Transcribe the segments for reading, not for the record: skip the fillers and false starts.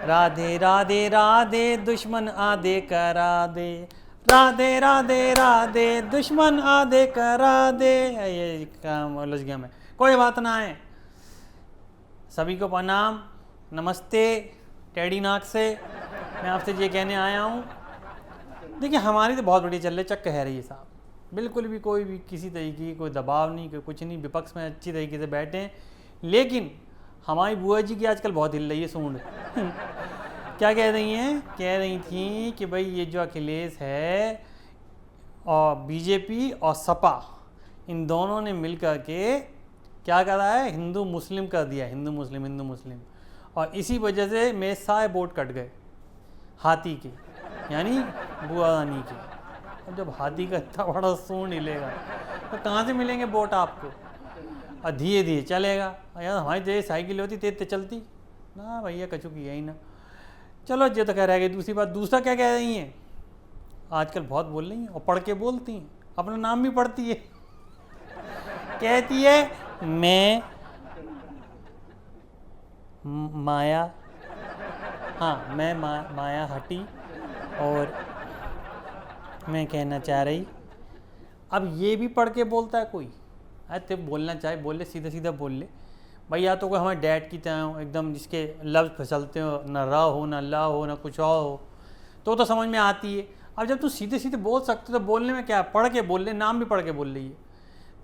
राधे राधे राधे दुश्मन आधे करा दे, राधे राधे राधे दुश्मन आधे करा दे। ये काम उलझ गया मैं, कोई बात ना है। सभी को प्रणाम, नमस्ते। टेडी नाक से मैं आपसे ये कहने आया हूँ, देखिए हमारी तो बहुत बड़ी चल रही चक्कर है रही साहब, बिल्कुल भी कोई भी किसी तरीके की कोई दबाव नहीं, कोई कुछ नहीं, विपक्ष में अच्छी तरीके से बैठे हैं। लेकिन हमारी बुआ जी की आजकल बहुत हिल रही है सूंड। क्या कह रही हैं? कह रही थी कि भाई ये जो अखिलेश है और बीजेपी और सपा, इन दोनों ने मिल कर के क्या करा है, हिंदू मुस्लिम कर दिया, हिंदू मुस्लिम हिंदू मुस्लिम। और इसी वजह से मेरे सारे वोट कट गए हाथी के, यानी बुआ रानी के। अब जब हाथी का इतना बड़ा सूंड हिलेगा तो कहाँ से मिलेंगे वोट आपको? और धीरे धीरे चलेगा। यार हमारी तेज साइकिल होती तेज तो चलती ना भैया, कचू की यही ना। चलो ये तो कह रह गई। दूसरी बात, दूसरा क्या कह रही हैं, आजकल बहुत बोल रही हैं और पढ़ के बोलती हैं, अपना नाम भी पढ़ती है। कहती है मैं माया, हाँ मैं माया हटी और मैं कहना चाह रही। अब ये भी पढ़ के बोलता है कोई? अरे तो बोलना चाहे बोल ले, सीधा सीधा बोल ले भाई। या तो कोई हमारे डैड की तरह हो एकदम, जिसके लफ्ज़ फिसलते हो, ना र हो ना ला हो ना कुछ और हो, तो समझ में आती है। अब जब तू सीधे सीधे बोल सकते तो बोलने में क्या, पढ़ के बोल ले, नाम भी पढ़ के बोल रही है।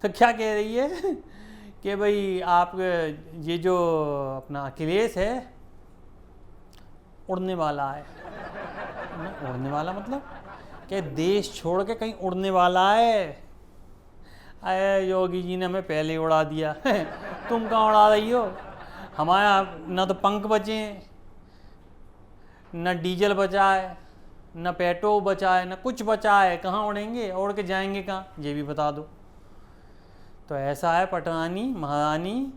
तो क्या कह रही है कि भाई आप ये जो अपना अखिलेश है उड़ने वाला है। उड़ने वाला मतलब क्या, देश छोड़ के कहीं उड़ने वाला है? अरे योगी जी ने हमें पहले ही उड़ा दिया। तुम कहाँ उड़ा रही हो? हमारा ना तो पंख बचे हैं, न डीजल बचा है, न पेट्रोल बचा है, न कुछ बचा है। कहाँ उड़ेंगे? उड़ के जाएंगे कहाँ, ये भी बता दो। तो ऐसा है पटरानी महारानी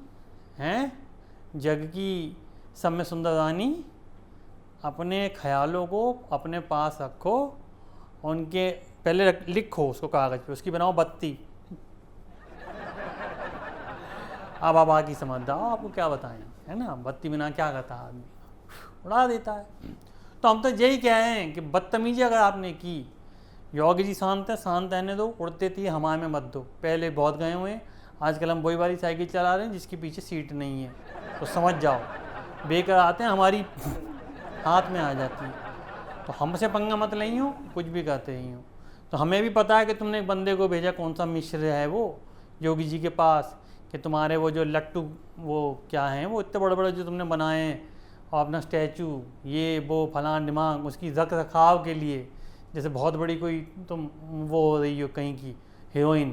हैं, जग की सब में सुंदर रानी। अपने ख्यालों को अपने पास रखो, उनके पहले लिखो उसको कागज़ पे, उसकी बनाओ बत्ती। अब आप बाकी समझ जाओ, आपको क्या बताएं, है ना। बत्ती बिना क्या करता है आदमी, उड़ा देता है। तो हम तो यही कह रहे हैं कि बदतमीजी अगर आपने की, योगी जी शांत है, शांत रहने दो, उड़ते थी हमारे में मत दो। पहले बहुत गए हुए हैं, आजकल हम वही वाली साइकिल चला रहे हैं जिसके पीछे सीट नहीं है। तो समझ जाओ, बेकार आते हैं, हमारी हाथ में आ जाती है। तो हमसे पंगा मत नहीं हो, कुछ भी कहते ही हो। तो हमें भी पता है कि तुमने एक बंदे को भेजा, कौन सा मिश्र है वो योगी जी के पास, कि तुम्हारे वो जो लट्टू वो क्या हैं, वो इतने बड़े बड़े जो तुमने बनाए हैं और अपना स्टैचू ये वो फलान दिमाग, उसकी रख रखाव के लिए जैसे बहुत बड़ी कोई तुम वो हो रही हो कहीं की हीरोइन,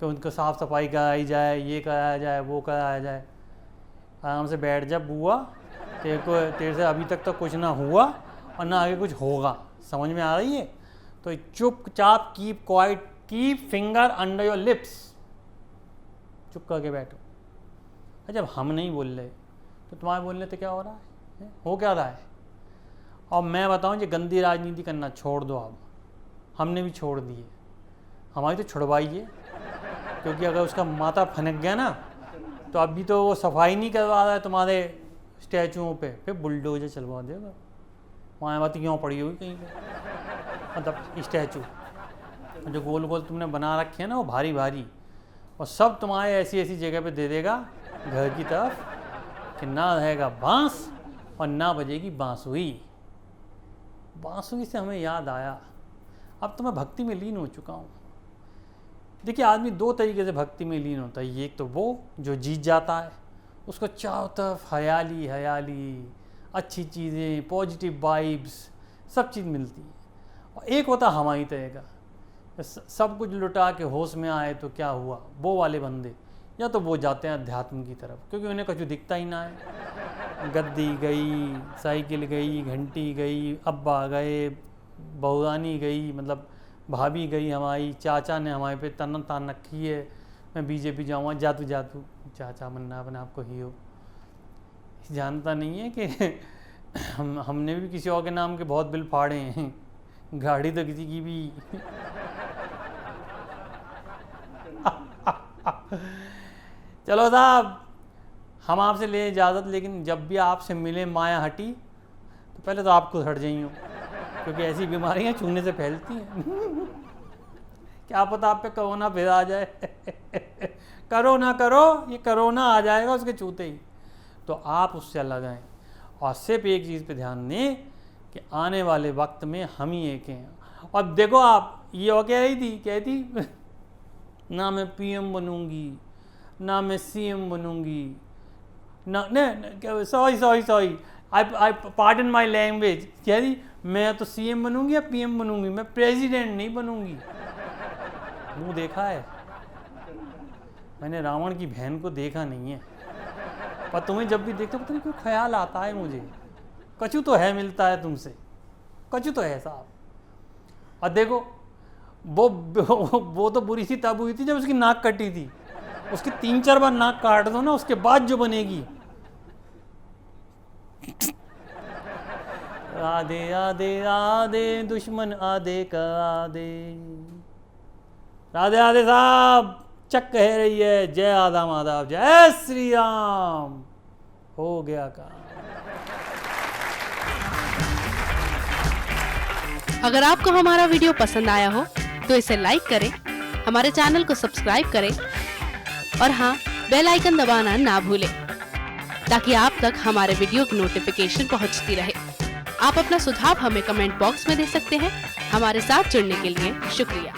कि उनको साफ़ सफाई कराई जाए, ये कराया जाए, वो कराया जाए। आराम से बैठ जा बुआ, तेरे से अभी तक तो कुछ ना हुआ और ना आगे कुछ होगा, समझ में आ रही है? तो चुपचाप keep quiet, keep finger under your lips, चुप करके बैठो। जब हम नहीं बोल रहे तो तुम्हारे बोलने तो क्या हो रहा है? हो क्या रहा है? और मैं बताऊं, ये गंदी राजनीति करना छोड़ दो अब। हमने भी छोड़ दी है, हमारी तो छुड़वाई है। क्योंकि अगर उसका माथा फनक गया ना, तो अभी तो वो सफाई नहीं करवा रहा है तुम्हारे स्टैचुओं पे, फिर बुलडोजर चलवा देगा। वहाँ बात क्यों पड़ी हुई कहीं पे, मतलब स्टैचू जो गोल गोल तुमने बना रखे हैं ना, वो भारी भारी, और सब तुम्हारे ऐसी ऐसी जगह पे दे देगा घर की तरफ, कि ना रहेगा बांस और ना बजेगी बांसुरी। बांसुरी से हमें याद आया, अब तो मैं भक्ति में लीन हो चुका हूँ। देखिए आदमी दो तरीके से भक्ति में लीन होता है। एक तो वो जो जीत जाता है, उसको चारों तरफ हरियाली हरियाली, अच्छी चीज़ें, पॉजिटिव वाइब्स, सब चीज़ मिलती है। और एक होता हमारी तरह का, सब कुछ लुटा के होश में आए तो क्या हुआ, वो वाले बंदे। या तो वो जाते हैं अध्यात्म की तरफ, क्योंकि उन्हें कुछ दिखता ही ना है। गद्दी गई, साइकिल गई, घंटी गई, अब्बा गए, बहुरानी गई, मतलब भाभी गई हमारी, चाचा ने हमारे पे तन तान रखी है, मैं बीजेपी जाऊँगा, जातू जातू। चाचा बनना अपने आपको ही हो, जानता नहीं है कि हमने भी किसी और के नाम के बहुत बिल फाड़े हैं। गाड़ी तो किसी की भी। चलो साहब, हम आपसे ले इजाज़त, लेकिन जब भी आपसे मिले माया हटी तो पहले तो आपको हट जाइए, क्योंकि ऐसी बीमारियां छूने से फैलती हैं। क्या पता आप पे कोरोना फिर आ जाए। करो ना करो, ये कोरोना आ जाएगा उसके छूते ही। तो आप उससे अलग आएँ और सिर्फ एक चीज़ पे ध्यान दें कि आने वाले वक्त में हम ही एक हैं। और देखो आप, ये वो कह रही थी, कहती ना मैं पीएम बनूंगी, ना मैं सीएम बनूंगी, ना नहीं, sorry I pardon my language, कह रही मैं तो सीएम बनूंगी या पीएम बनूंगी, मैं प्रेसिडेंट नहीं बनूंगी। मुंह देखा है मैंने, रावण की बहन को देखा नहीं है, पर तुम्हें जब भी देखते हो पता नहीं क्यों ख्याल आता है मुझे, कछु तो है मिलता है तुमसे, कछु तो है साहब। और देखो वो तो बुरी सी तब हुई थी जब उसकी नाक कटी थी, उसकी 3-4 बार नाक काट दो ना, उसके बाद जो बनेगी। आधे आधे आधे दुश्मन आधे का आधे। राधे राधे साहब, चक कह रही है, जय आदा माधव, जय श्री राम। हो गया काम। अगर आपको हमारा वीडियो पसंद आया हो तो इसे लाइक करें, हमारे चैनल को सब्सक्राइब करें और हाँ, बेल आइकन दबाना ना भूलें, ताकि आप तक हमारे वीडियो की नोटिफिकेशन पहुंचती रहे। आप अपना सुझाव हमें कमेंट बॉक्स में दे सकते हैं। हमारे साथ जुड़ने के लिए शुक्रिया।